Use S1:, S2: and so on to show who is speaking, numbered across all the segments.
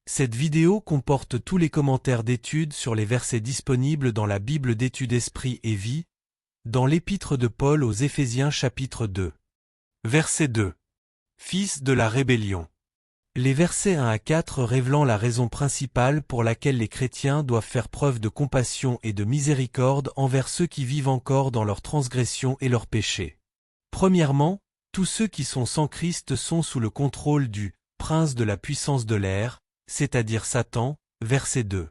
S1: Cette vidéo comporte tous les commentaires d'études sur les versets disponibles dans la Bible d'études Esprit et Vie, dans l'Épître de Paul aux Éphésiens chapitre 2. Verset 2. Fils de la rébellion. Les versets 1 à 4 révélant la raison principale pour laquelle les chrétiens doivent faire preuve de compassion et de miséricorde envers ceux qui vivent encore dans leurs transgressions et leurs péchés. Premièrement, tous ceux qui sont sans Christ sont sous le contrôle du « prince de la puissance de l'air », c'est-à-dire Satan, verset 2.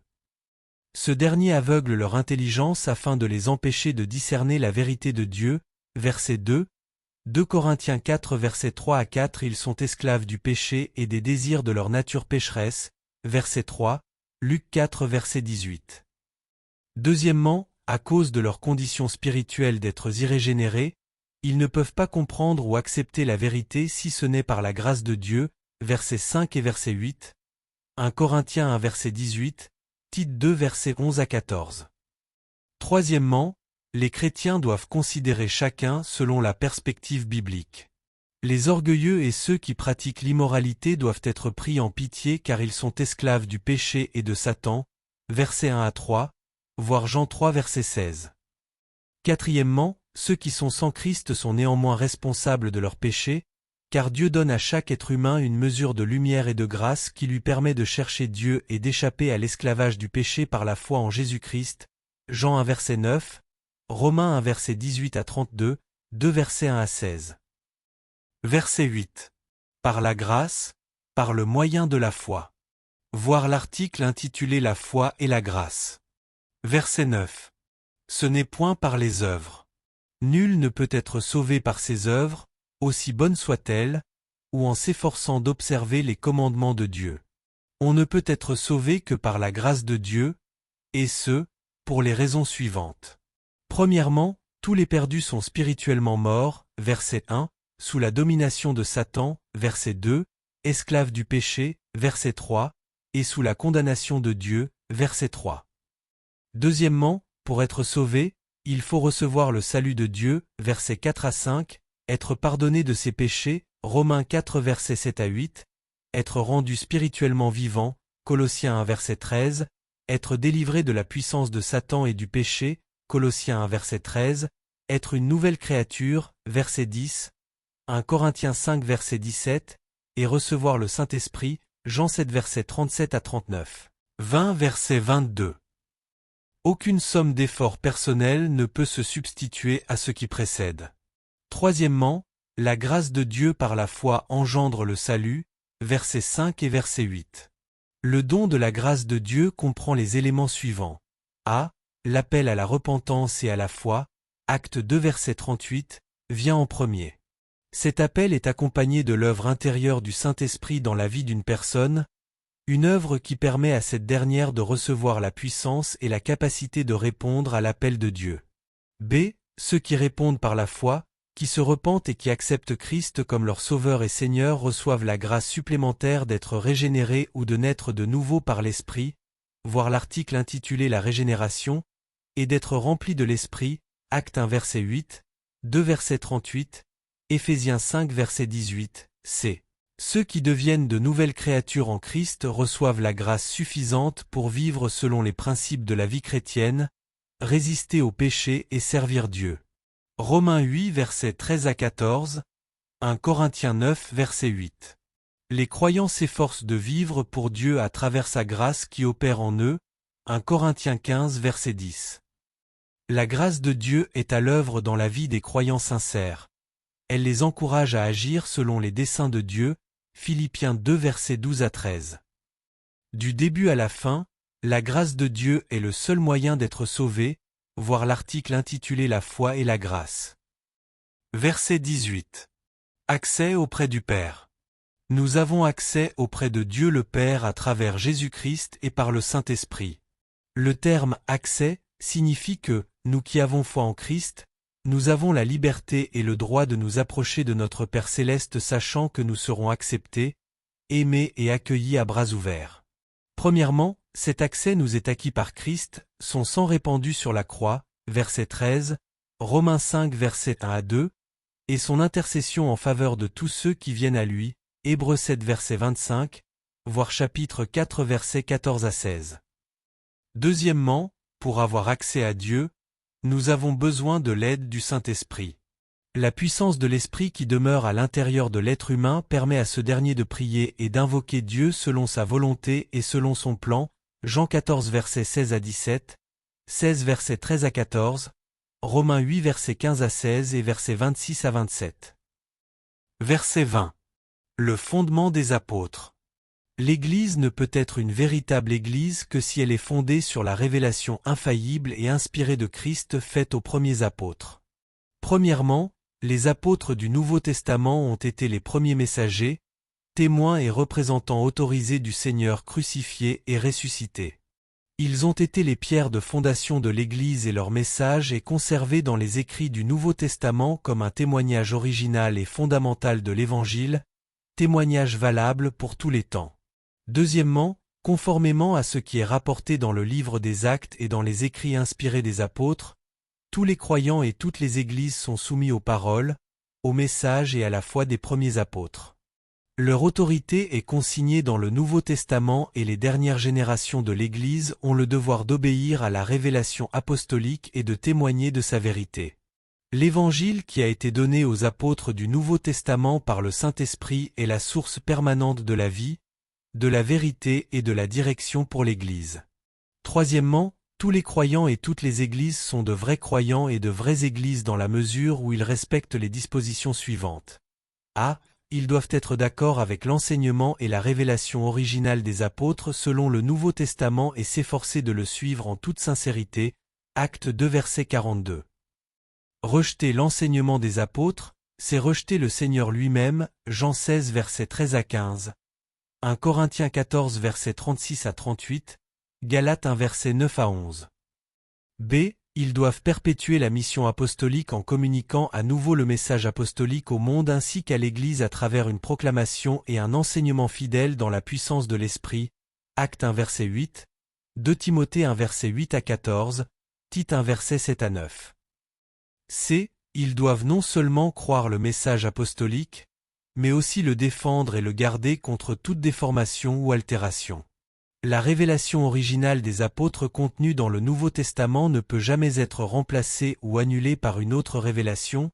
S1: Ce dernier aveugle leur intelligence afin de les empêcher de discerner la vérité de Dieu, verset 2. 2 Corinthiens 4 versets 3 à 4 Ils sont esclaves du péché et des désirs de leur nature pécheresse, verset 3, Luc 4 verset 18. Deuxièmement, à cause de leur condition spirituelle d'êtres irrégénérés, ils ne peuvent pas comprendre ou accepter la vérité si ce n'est par la grâce de Dieu, versets 5 et verset 8, 1 Corinthiens 1 verset 18, Tite 2 versets 11 à 14. Troisièmement, les chrétiens doivent considérer chacun selon la perspective biblique. Les orgueilleux et ceux qui pratiquent l'immoralité doivent être pris en pitié car ils sont esclaves du péché et de Satan, versets 1 à 3, voir Jean 3 verset 16. Quatrièmement, ceux qui sont sans Christ sont néanmoins responsables de leurs péchés, car Dieu donne à chaque être humain une mesure de lumière et de grâce qui lui permet de chercher Dieu et d'échapper à l'esclavage du péché par la foi en Jésus-Christ, Jean 1 verset 9, Romains 1 verset 18 à 32, 2 versets 1 à 16. Verset 8. Par la grâce, par le moyen de la foi. Voir l'article intitulé La foi et la grâce. Verset 9. Ce n'est point par les œuvres. Nul ne peut être sauvé par ses œuvres, aussi bonnes soient-elles, ou en s'efforçant d'observer les commandements de Dieu. On ne peut être sauvé que par la grâce de Dieu, et ce, pour les raisons suivantes. Premièrement, tous les perdus sont spirituellement morts, verset 1, sous la domination de Satan, verset 2, esclaves du péché, verset 3, et sous la condamnation de Dieu, verset 3. Deuxièmement, pour être sauvé, il faut recevoir le salut de Dieu, versets 4 à 5, être pardonné de ses péchés, Romains 4 versets 7 à 8, être rendu spirituellement vivant, Colossiens 1 verset 13, être délivré de la puissance de Satan et du péché, Colossiens 1 verset 13, être une nouvelle créature, verset 10, 1 Corinthiens 5 verset 17, et recevoir le Saint-Esprit, Jean 7 verset 37 à 39. 20 verset 22. Aucune somme d'efforts personnels ne peut se substituer à ce qui précède. Troisièmement, la grâce de Dieu par la foi engendre le salut, versets 5 et verset 8. Le don de la grâce de Dieu comprend les éléments suivants. A. L'appel à la repentance et à la foi, acte 2 verset 38, vient en premier. Cet appel est accompagné de l'œuvre intérieure du Saint-Esprit dans la vie d'une personne, une œuvre qui permet à cette dernière de recevoir la puissance et la capacité de répondre à l'appel de Dieu. B. Ceux qui répondent par la foi, qui se repentent et qui acceptent Christ comme leur Sauveur et Seigneur reçoivent la grâce supplémentaire d'être régénérés ou de naître de nouveau par l'Esprit, voir l'article intitulé La régénération, et d'être remplis de l'Esprit, Acte 1 verset 8, 2 verset 38, Éphésiens 5 verset 18, c. Ceux qui deviennent de nouvelles créatures en Christ reçoivent la grâce suffisante pour vivre selon les principes de la vie chrétienne, résister au péché et servir Dieu. Romains 8 versets 13 à 14, 1 Corinthiens 9 verset 8. Les croyants s'efforcent de vivre pour Dieu à travers sa grâce qui opère en eux, 1 Corinthiens 15 verset 10. La grâce de Dieu est à l'œuvre dans la vie des croyants sincères. Elle les encourage à agir selon les desseins de Dieu, Philippiens 2 versets 12 à 13. Du début à la fin, la grâce de Dieu est le seul moyen d'être sauvé, voir l'article intitulé La foi et la grâce. Verset 18. Accès auprès du Père. Nous avons accès auprès de Dieu le Père à travers Jésus-Christ et par le Saint-Esprit. Le terme « accès » signifie que, nous qui avons foi en Christ, nous avons la liberté et le droit de nous approcher de notre Père céleste sachant que nous serons acceptés, aimés et accueillis à bras ouverts. Premièrement, cet accès nous est acquis par Christ, son sang répandu sur la croix, verset 13, Romains 5 versets 1 à 2, et son intercession en faveur de tous ceux qui viennent à lui, Hébreux 7 verset 25, voir chapitre 4 versets 14 à 16. Deuxièmement, pour avoir accès à Dieu, nous avons besoin de l'aide du Saint-Esprit. La puissance de l'Esprit qui demeure à l'intérieur de l'être humain permet à ce dernier de prier et d'invoquer Dieu selon sa volonté et selon son plan, Jean 14 versets 16 à 17, 16 versets 13 à 14, Romains 8 versets 15 à 16 et versets 26 à 27. Verset 20. Le fondement des apôtres. L'Église ne peut être une véritable Église que si elle est fondée sur la révélation infaillible et inspirée de Christ faite aux premiers apôtres. Premièrement, les apôtres du Nouveau Testament ont été les premiers messagers, témoins et représentants autorisés du Seigneur crucifié et ressuscité. Ils ont été les pierres de fondation de l'Église et leur message est conservé dans les écrits du Nouveau Testament comme un témoignage original et fondamental de l'Évangile, témoignage valable pour tous les temps. Deuxièmement, conformément à ce qui est rapporté dans le livre des Actes et dans les écrits inspirés des apôtres, tous les croyants et toutes les églises sont soumis aux paroles, au message et à la foi des premiers apôtres. Leur autorité est consignée dans le Nouveau Testament et les dernières générations de l'Église ont le devoir d'obéir à la révélation apostolique et de témoigner de sa vérité. L'Évangile qui a été donné aux apôtres du Nouveau Testament par le Saint-Esprit est la source permanente de la vie, de la vérité et de la direction pour l'Église. Troisièmement, tous les croyants et toutes les églises sont de vrais croyants et de vraies églises dans la mesure où ils respectent les dispositions suivantes. A. Ils doivent être d'accord avec l'enseignement et la révélation originale des apôtres selon le Nouveau Testament et s'efforcer de le suivre en toute sincérité. Acte 2 verset 42. Rejeter l'enseignement des apôtres, c'est rejeter le Seigneur lui-même, Jean 16 verset 13 à 15. 1 Corinthiens 14 verset 36 à 38, Galates 1 verset 9 à 11. B. Ils doivent perpétuer la mission apostolique en communiquant à nouveau le message apostolique au monde ainsi qu'à l'Église à travers une proclamation et un enseignement fidèle dans la puissance de l'Esprit. Acte 1 verset 8, 2 Timothée 1 verset 8 à 14, Tite 1 verset 7 à 9. C. Ils doivent non seulement croire le message apostolique, mais aussi le défendre et le garder contre toute déformation ou altération. La révélation originale des apôtres contenue dans le Nouveau Testament ne peut jamais être remplacée ou annulée par une autre révélation,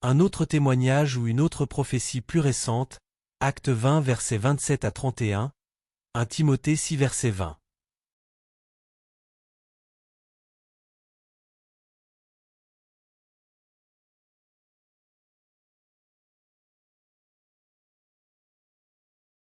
S1: un autre témoignage ou une autre prophétie plus récente. Acte 20 versets 27 à 31, 1 Timothée 6 verset 20.